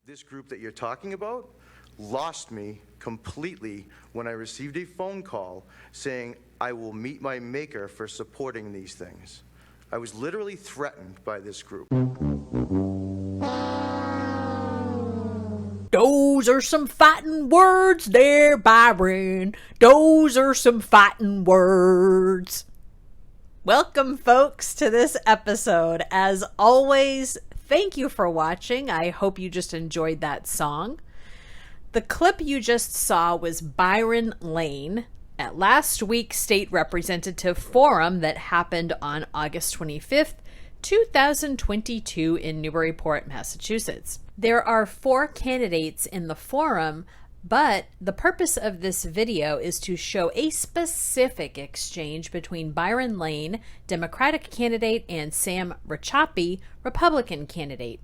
This group that you're talking about lost me completely when I received a phone call saying I will meet my maker for supporting these things. I was literally threatened by this group. Those are some fighting words there, Byron. Those are some fighting words. Welcome, folks, to this episode. As always, thank you for watching. I hope you just enjoyed that song. The clip you just saw was Byron Lane at last week's State Representative Forum that happened on August 25th, 2022 in Newburyport, Massachusetts. There are 4 candidates in the forum, but the purpose of this video is to show a specific exchange between Byron Lane, Democratic candidate, and Sam Racioppi, Republican candidate.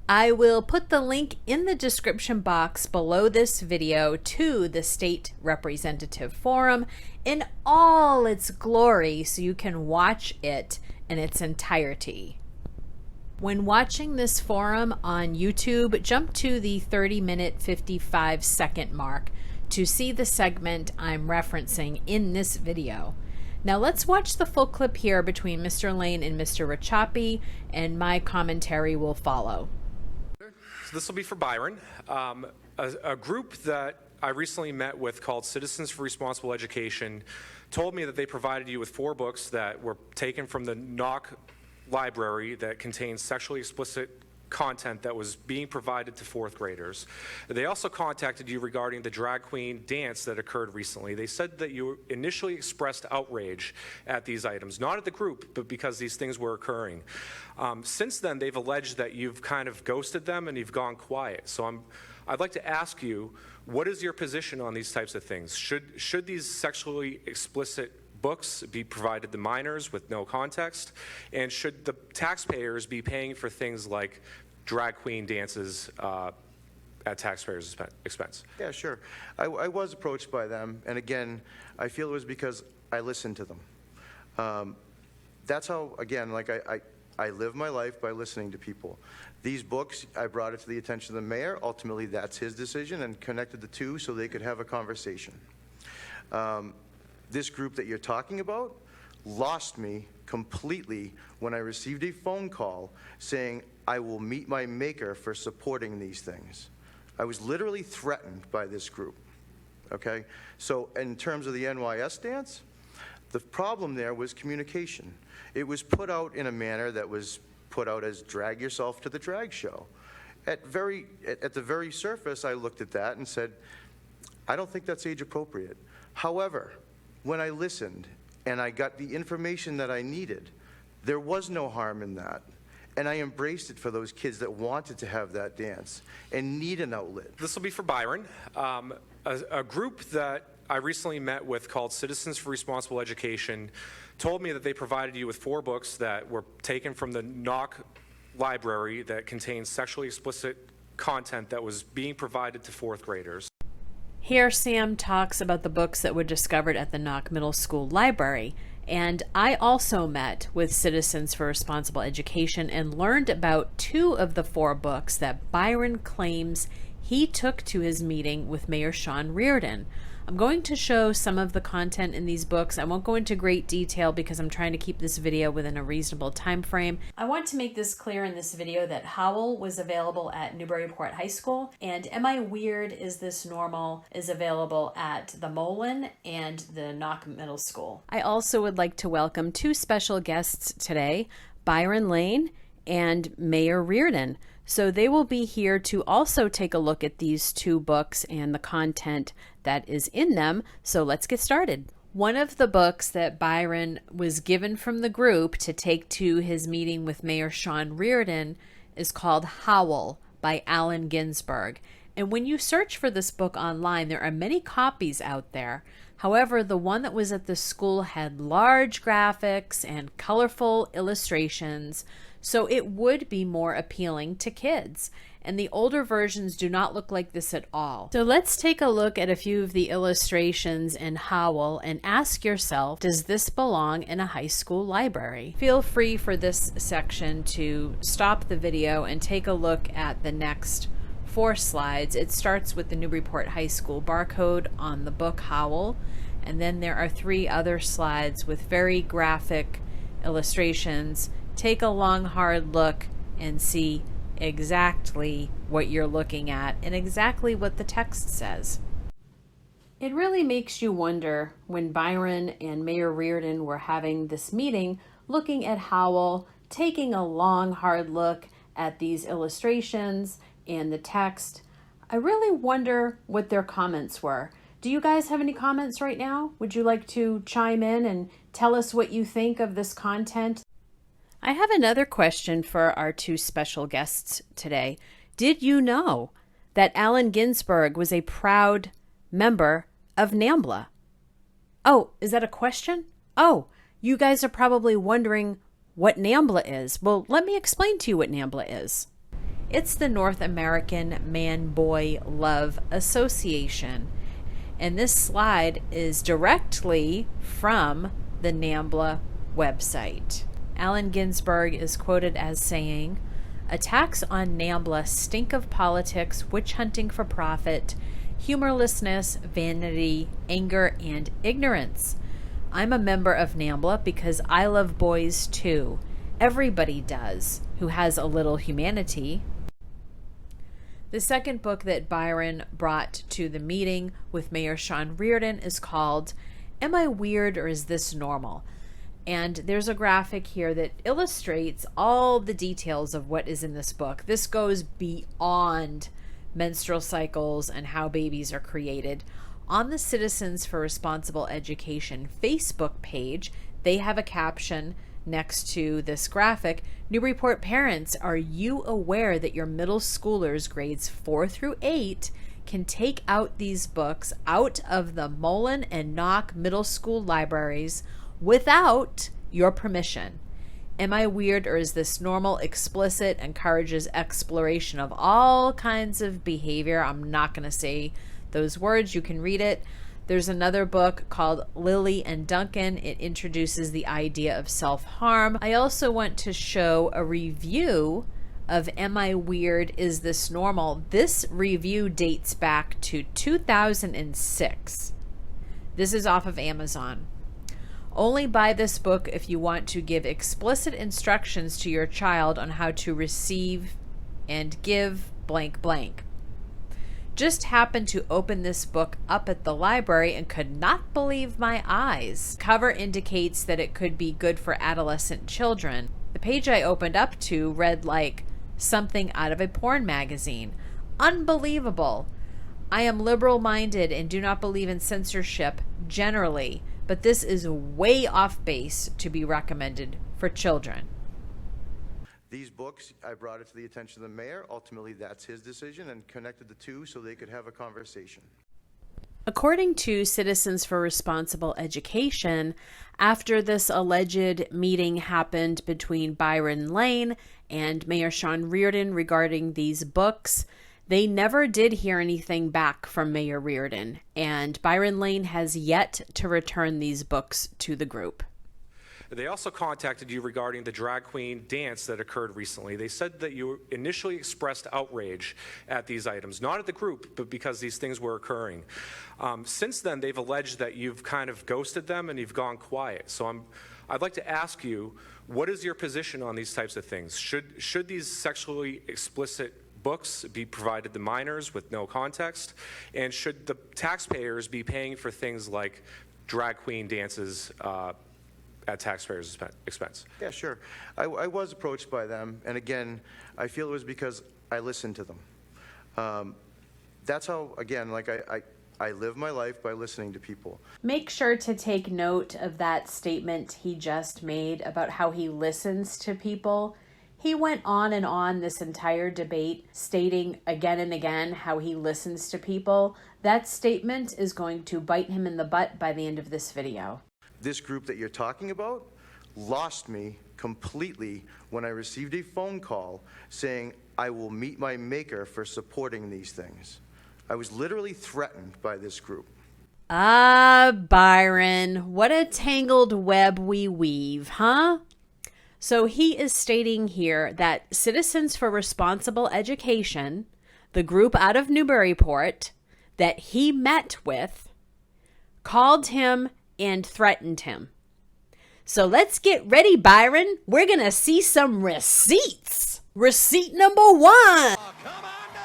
I will put the link in the description box below this video to the State Representative Forum in all its glory so you can watch it in its entirety. When watching this forum on YouTube, jump to the 30-minute, 55-second mark to see the segment I'm referencing in this video. Now let's watch the full clip here between Mr. Lane and Mr. Racioppi, and my commentary will follow. So this will be for Byron. A group that I recently met with called Citizens for Responsible Education told me that they provided you with 4 books that were taken from the Knock library that contains sexually explicit content that was being provided to 4th graders. They also contacted you regarding the drag queen dance that occurred recently. They said that you initially expressed outrage at these items, not at the group, but because these things were occurring. Since then, they've alleged that you've kind of ghosted them and you've gone quiet. So I'd like to ask you, what is your position on these types of things? Should these sexually explicit books be provided to minors with no context? And should the taxpayers be paying for things like drag queen dances at taxpayers' expense? Yeah, sure. I was approached by them, and again, I feel it was because I listened to them. That's how, again, like I live my life by listening to people. These books, I brought it to the attention of the mayor. Ultimately, that's his decision, and connected the two so they could have a conversation. This group that you're talking about lost me completely when I received a phone call saying I will meet my maker for supporting these things. I was literally threatened by this group, okay? So in terms of the NYS dance, the problem there was communication. It was put out in a manner that was put out as drag yourself to the drag show. At the very surface, I looked at that and said, I don't think that's age appropriate. However, when I listened and I got the information that I needed, there was no harm in that. And I embraced it for those kids that wanted to have that dance and need an outlet. This will be for Byron. A group that I recently met with called Citizens for Responsible Education told me that they provided you with 4 books that were taken from the Knock library that contains sexually explicit content that was being provided to 4th graders. Here Sam talks about the books that were discovered at the Knock Middle School library, and I also met with Citizens for Responsible Education and learned about 2 of the 4 books that Byron claims he took to his meeting with Mayor Sean Reardon. I'm going to show some of the content in these books. I won't go into great detail because I'm trying to keep this video within a reasonable time frame. I want to make this clear in this video that Howl was available at Newburyport High School, and Am I Weird? Is This Normal? Is available at the Mullen and the Knock Middle School. I also would like to welcome 2 special guests today, Byron Lane and Mayor Reardon. So they will be here to also take a look at these 2 books and the content that is in them. So let's get started. One of the books that Byron was given from the group to take to his meeting with Mayor Sean Reardon is called Howl by Allen Ginsberg. And when you search for this book online, there are many copies out there. However, the one that was at the school had large graphics and colorful illustrations, so it would be more appealing to kids. And the older versions do not look like this at all. So let's take a look at a few of the illustrations in Howl and ask yourself, does this belong in a high school library? Feel free for this section to stop the video and take a look at the next 4 slides. It starts with the Newburyport High School barcode on the book Howl, and then there are 3 other slides with very graphic illustrations. Take a long, hard look and see exactly what you're looking at and exactly what the text says. It really makes you wonder, when Byron and Mayor Reardon were having this meeting, looking at Howl, taking a long, hard look at these illustrations and the text, I really wonder what their comments were. Do you guys have any comments right now? Would you like to chime in and tell us what you think of this content? I have another question for our 2 special guests today. Did you know that Allen Ginsberg was a proud member of NAMBLA? Oh, is that a question? Oh, you guys are probably wondering what NAMBLA is. Well, let me explain to you what NAMBLA is. It's the North American Man-Boy Love Association. And this slide is directly from the NAMBLA website. Allen Ginsberg is quoted as saying, "Attacks on NAMBLA stink of politics, witch hunting for profit, humorlessness, vanity, anger, and ignorance. I'm a member of NAMBLA because I love boys too. Everybody does, who has a little humanity." The second book that Byron brought to the meeting with Mayor Sean Reardon is called Am I Weird or Is This Normal? And there's a graphic here that illustrates all the details of what is in this book. This goes beyond menstrual cycles and how babies are created. On the Citizens for Responsible Education Facebook page, they have a caption next to this graphic. Newburyport parents, are you aware that your middle schoolers grades 4 through 8 can take out these books out of the Mullen and Knock middle school libraries without your permission? Am I weird or is this normal? Explicit encourages exploration of all kinds of behavior. I'm not going to say those words. You can read it. There's another book called Lily and Duncan. It introduces the idea of self-harm. I also want to show a review of Am I Weird? Is This Normal? This review dates back to 2006. This is off of Amazon. Only buy this book if you want to give explicit instructions to your child on how to receive and give blank blank. Just happened to open this book up at the library and could not believe my eyes. Cover indicates that it could be good for adolescent children. The page I opened up to read like something out of a porn magazine. Unbelievable. I am liberal-minded and do not believe in censorship generally, but this is way off base to be recommended for children. These books, I brought it to the attention of the mayor. Ultimately, that's his decision, and connected the 2 so they could have a conversation. According to Citizens for Responsible Education, after this alleged meeting happened between Byron Lane and Mayor Sean Reardon regarding these books, they never did hear anything back from Mayor Reardon, and Byron Lane has yet to return these books to the group. They also contacted you regarding the drag queen dance that occurred recently. They said that you initially expressed outrage at these items, not at the group, but because these things were occurring. Since then, they've alleged that you've kind of ghosted them and you've gone quiet. So I'd like to ask you, what is your position on these types of things? Should these sexually explicit books be provided to minors with no context? And should the taxpayers be paying for things like drag queen dances at taxpayers' expense? Yeah, sure. I was approached by them, and again, I feel it was because I listened to them. That's how, again, like I live my life by listening to people. Make sure to take note of that statement he just made about how he listens to people. He went on and on this entire debate, stating again and again how he listens to people. That statement is going to bite him in the butt by the end of this video. This group that you're talking about lost me completely when I received a phone call saying I will meet my maker for supporting these things. I was literally threatened by this group. Ah, Byron, what a tangled web we weave, huh? So he is stating here that Citizens for Responsible Education, the group out of Newburyport that he met with called him and threatened him. So let's get ready, Byron. We're going to see some receipts. Receipt number 1. Oh, come on down.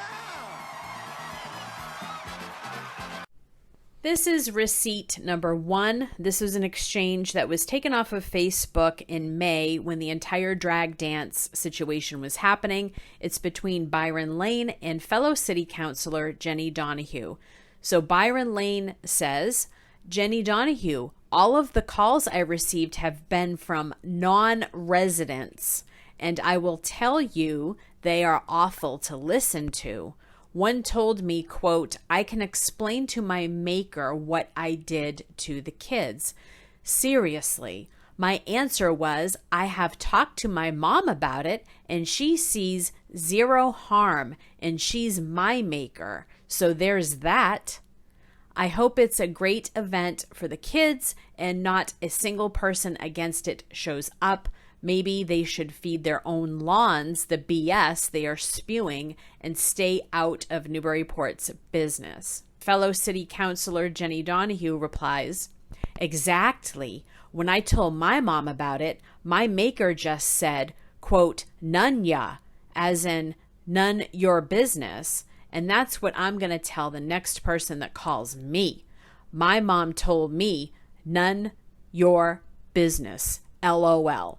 This is receipt number 1. This was an exchange that was taken off of Facebook in May when the entire drag dance situation was happening. It's between Byron Lane and fellow city councilor Jenny Donahue. So Byron Lane says, Jenny Donahue, all of the calls I received have been from non-residents, and I will tell you they are awful to listen to. One told me, quote, I can explain to my maker what I did to the kids. Seriously, my answer was, I have talked to my mom about it, and she sees zero harm, and she's my maker. So there's that. I hope it's a great event for the kids and not a single person against it shows up. Maybe they should feed their own lawns the BS they are spewing and stay out of Newburyport's business. Fellow city councilor Jenny Donahue replies, exactly. When I told my mom about it, my maker just said, quote, none ya, as in none your business. And that's what I'm going to tell the next person that calls me. My mom told me, none your business, LOL.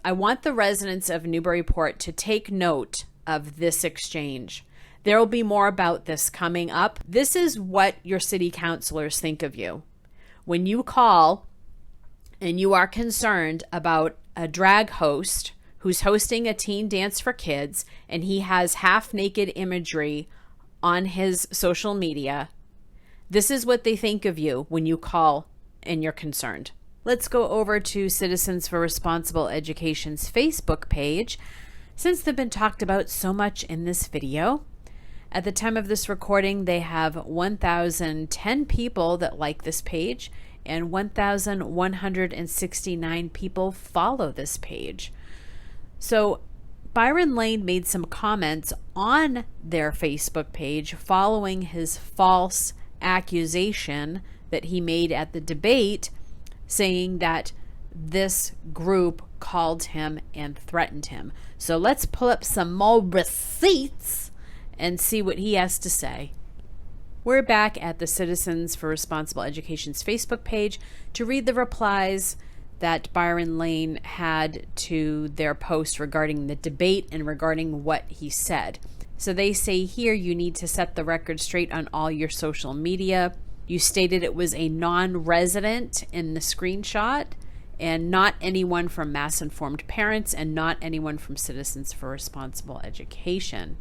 I want the residents of Newburyport to take note of this exchange. There will be more about this coming up. This is what your city councilors think of you. When you call and you are concerned about a drag host who's hosting a teen dance for kids and he has half-naked imagery on his social media, this is what they think of you when you call and you're concerned. Let's go over to Citizens for Responsible Education's Facebook page, since they've been talked about so much in this video. At the time of this recording, they have 1,010 people that like this page, and 1,169 people follow this page. So Byron Lane made some comments on their Facebook page following his false accusation that he made at the debate, saying that this group called him and threatened him. So let's pull up some more receipts and see what he has to say. We're back at the Citizens for Responsible Education's Facebook page to read the replies that Byron Lane had to their post regarding the debate and regarding what he said. So they say here, you need to set the record straight on all your social media. You stated it was a non-resident in the screenshot and not anyone from Mass Informed Parents and not anyone from Citizens for Responsible Education.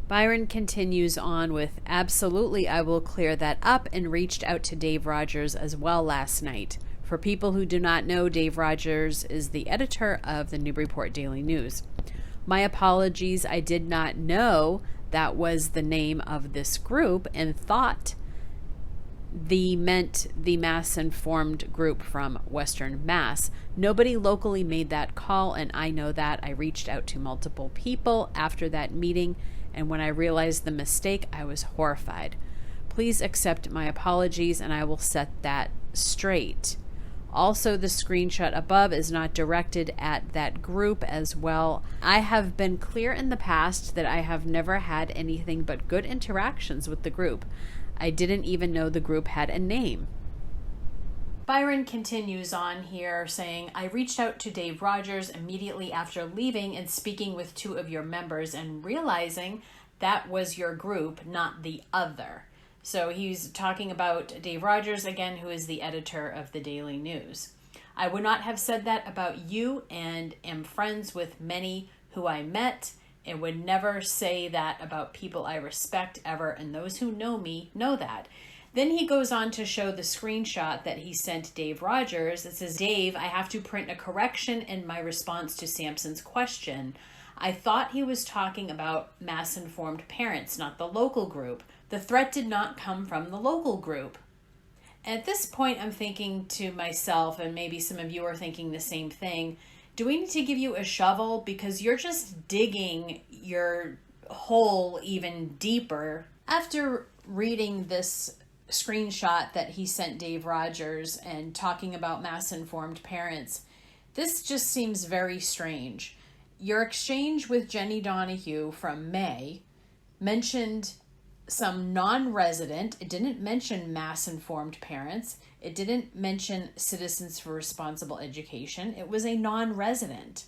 Byron continues on with, absolutely, I will clear that up, and reached out to Dave Rogers as well last night. For people who do not know, Dave Rogers is the editor of the Newburyport Daily News. My apologies, I did not know that was the name of this group and thought meant the Mass Informed group from Western Mass. Nobody locally made that call, and I know that. I reached out to multiple people after that meeting, and when I realized the mistake, I was horrified. Please accept my apologies, and I will set that straight. Also, the screenshot above is not directed at that group as well. I have been clear in the past that I have never had anything but good interactions with the group. I didn't even know the group had a name. Byron continues on here saying, I reached out to Dave Rogers immediately after leaving and speaking with 2 of your members and realizing that was your group, not the other. So he's talking about Dave Rogers again, who is the editor of the Daily News. I would not have said that about you and am friends with many who I met and would never say that about people I respect ever, and those who know me know that. Then he goes on to show the screenshot that he sent Dave Rogers. It says, Dave, I have to print a correction in my response to Samson's question. I thought he was talking about Mass Informed Parents, not the local group. The threat did not come from the local group. And at this point, I'm thinking to myself, and maybe some of you are thinking the same thing, do we need to give you a shovel? Because you're just digging your hole even deeper. After reading this screenshot that he sent Dave Rogers and talking about mass-informed parents, this just seems very strange. Your exchange with Jenny Donahue from May mentioned some non-resident. It didn't mention mass-informed parents. It didn't mention Citizens for Responsible Education. It was a non-resident.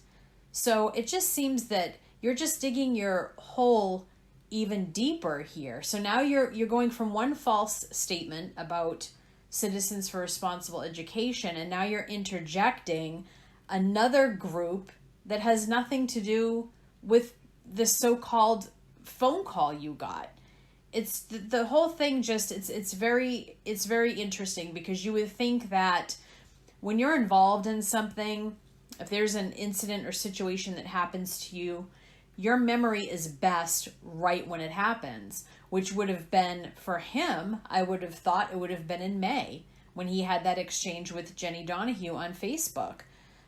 So it just seems that you're just digging your hole even deeper here. So now you're going from one false statement about Citizens for Responsible Education, and now you're interjecting another group that has nothing to do with the so-called phone call you got. It's the whole thing. Just it's very interesting, because you would think that when you're involved in something, if there's an incident or situation that happens to you, your memory is best right when it happens, which would have been for him. I would have thought it would have been in May when he had that exchange with Jenny Donahue on Facebook.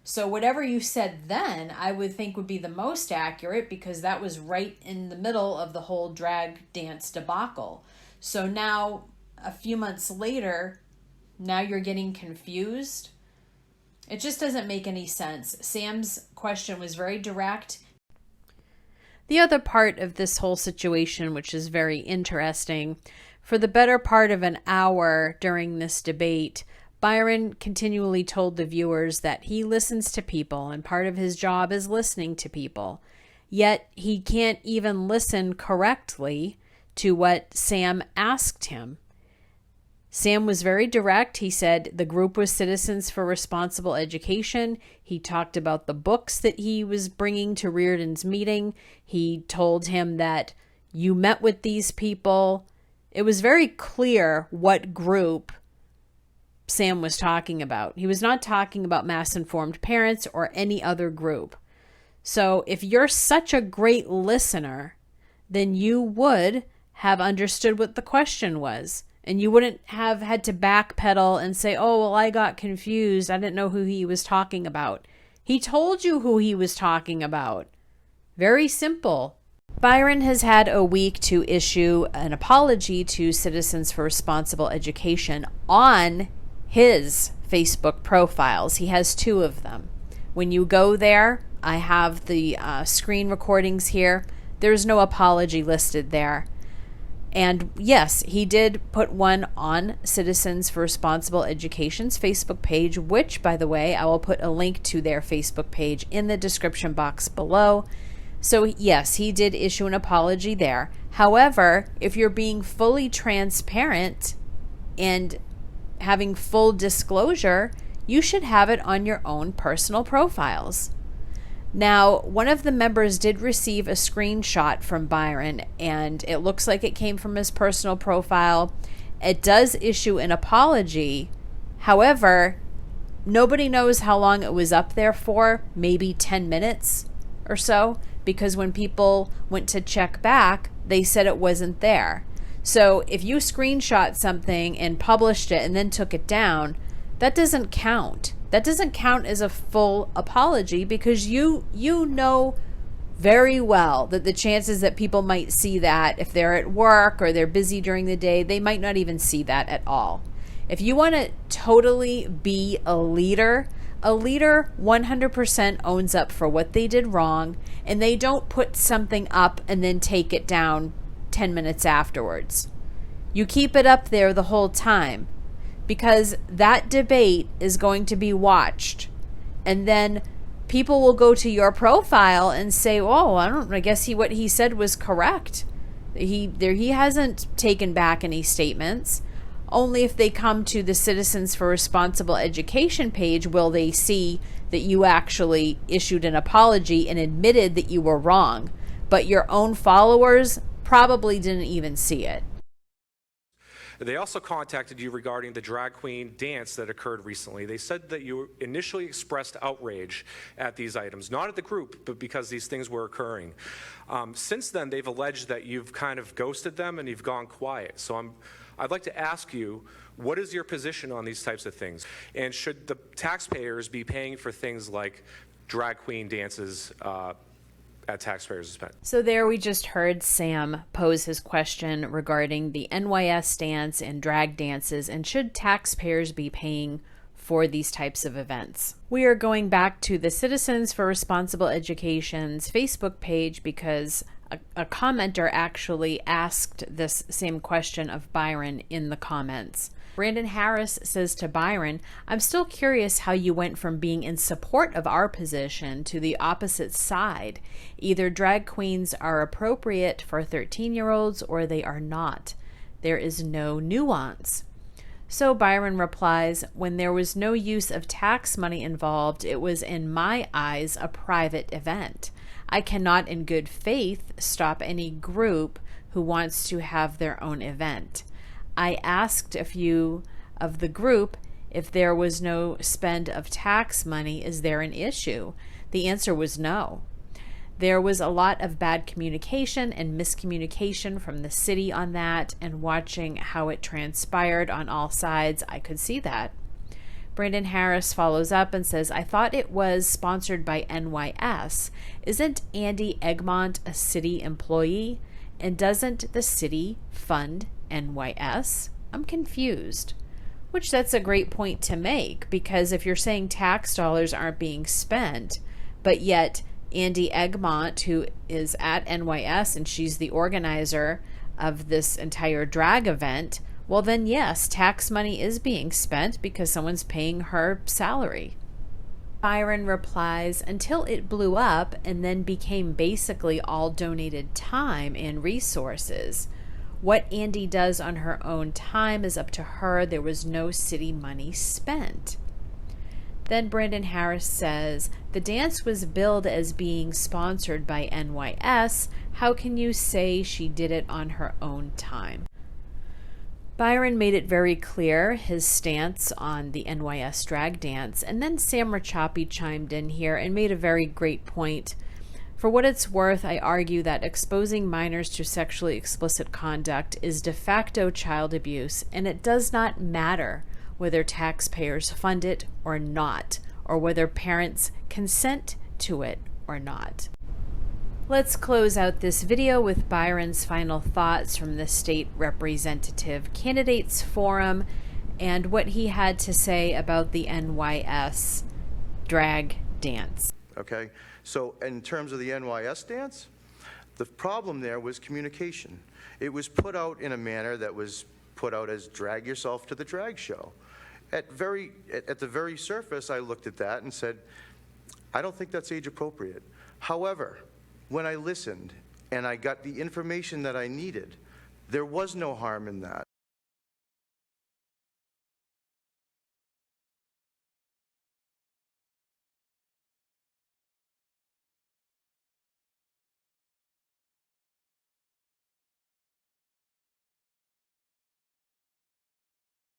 So whatever you said then, I would think would be the most accurate, because that was right in the middle of the whole drag dance debacle. So now, a few months later, now you're getting confused. It just doesn't make any sense. Sam's question was very direct. The other part of this whole situation, which is very interesting, for the better part of an hour during this debate, Byron continually told the viewers that he listens to people, and part of his job is listening to people. Yet he can't even listen correctly to what Sam asked him. Sam was very direct. He said the group was Citizens for Responsible Education. He talked about the books that he was bringing to Reardon's meeting. He told him that you met with these people. It was very clear what group Sam was talking about. He was not talking about mass-informed parents or any other group. So if you're such a great listener, then you would have understood what the question was. And you wouldn't have had to backpedal and say, oh, well, I got confused. I didn't know who he was talking about. He told you who he was talking about. Very simple. Byron has had a week to issue an apology to Citizens for Responsible Education on his Facebook profiles. He has 2 of them. When you go there, I have the screen recordings here. There's no apology listed there. And yes, he did put one on Citizens for Responsible Education's Facebook page, which, by the way, I will put a link to their Facebook page in the description box below. So yes, he did issue an apology there. However, if you're being fully transparent and having full disclosure, you should have it on your own personal profiles. Now, one of the members did receive a screenshot from Byron, and it looks like it came from his personal profile. It does issue an apology. However, nobody knows how long it was up there for, maybe 10 minutes or so, because when people went to check back, they said it wasn't there. So if you screenshot something and published it and then took it down, that doesn't count. That doesn't count as a full apology, because you know very well that the chances that people might see that, if they're at work or they're busy during the day, they might not even see that at all. If you want to totally be a leader 100% owns up for what they did wrong, and they don't put something up and then take it down 10 minutes afterwards. You keep it up there the whole time, because that debate is going to be watched, and then people will go to your profile and say, "Oh, I guess what he said was correct. He hasn't taken back any statements." Only if they come to the Citizens for Responsible Education page will they see that you actually issued an apology and admitted that you were wrong, but your own followers probably didn't even see it. They also contacted you regarding the drag queen dance that occurred recently. They said that you initially expressed outrage at these items, not at the group, but because these things were occurring. Since then, they've alleged that you've kind of ghosted them and you've gone quiet. So I'd like to ask you, what is your position on these types of things? And should the taxpayers be paying for things like drag queen dances at taxpayers' expense. So there we just heard Sam pose his question regarding the NYS dance and drag dances, and should taxpayers be paying for these types of events. We are going back to the Citizens for Responsible Education's Facebook page because a commenter actually asked this same question of Byron in the comments. Brandon Harris says to Byron, "I'm still curious how you went from being in support of our position to the opposite side. Either drag queens are appropriate for 13-year-olds or they are not. There is no nuance." So Byron replies, "When there was no use of tax money involved, it was in my eyes a private event. I cannot in good faith stop any group who wants to have their own event. I asked a few of the group if there was no spend of tax money, is there an issue? The answer was no. There was a lot of bad communication and miscommunication from the city on that, and watching how it transpired on all sides, I could see that." Brandon Harris follows up and says, "I thought it was sponsored by NYS. Isn't Andy Egmont a city employee? And doesn't the city fund NYS? I'm confused." Which that's a great point to make, because if you're saying tax dollars aren't being spent, but yet Andy Egmont, who is at NYS and she's the organizer of this entire drag event, well then yes, tax money is being spent because someone's paying her salary. Byron replies, "Until it blew up and then became basically all donated time and resources. What Andy does on her own time is up to her. There was no city money spent." Then Brandon Harris says, "The dance was billed as being sponsored by NYS. How can you say she did it on her own time?" Byron made it very clear his stance on the NYS drag dance, and then Sam Racioppi chimed in here and made a very great point. "For what it's worth, I argue that exposing minors to sexually explicit conduct is de facto child abuse, and it does not matter whether taxpayers fund it or not, or whether parents consent to it or not." Let's close out this video with Byron's final thoughts from the State Representative Candidates Forum and what he had to say about the NYS drag dance. Okay, so in terms of the NYS dance, the problem there was communication. It was put out in a manner that was put out as drag yourself to the drag show. At the very surface, I looked at that and said, I don't think that's age appropriate. However, when I listened and I got the information that I needed, there was no harm in that.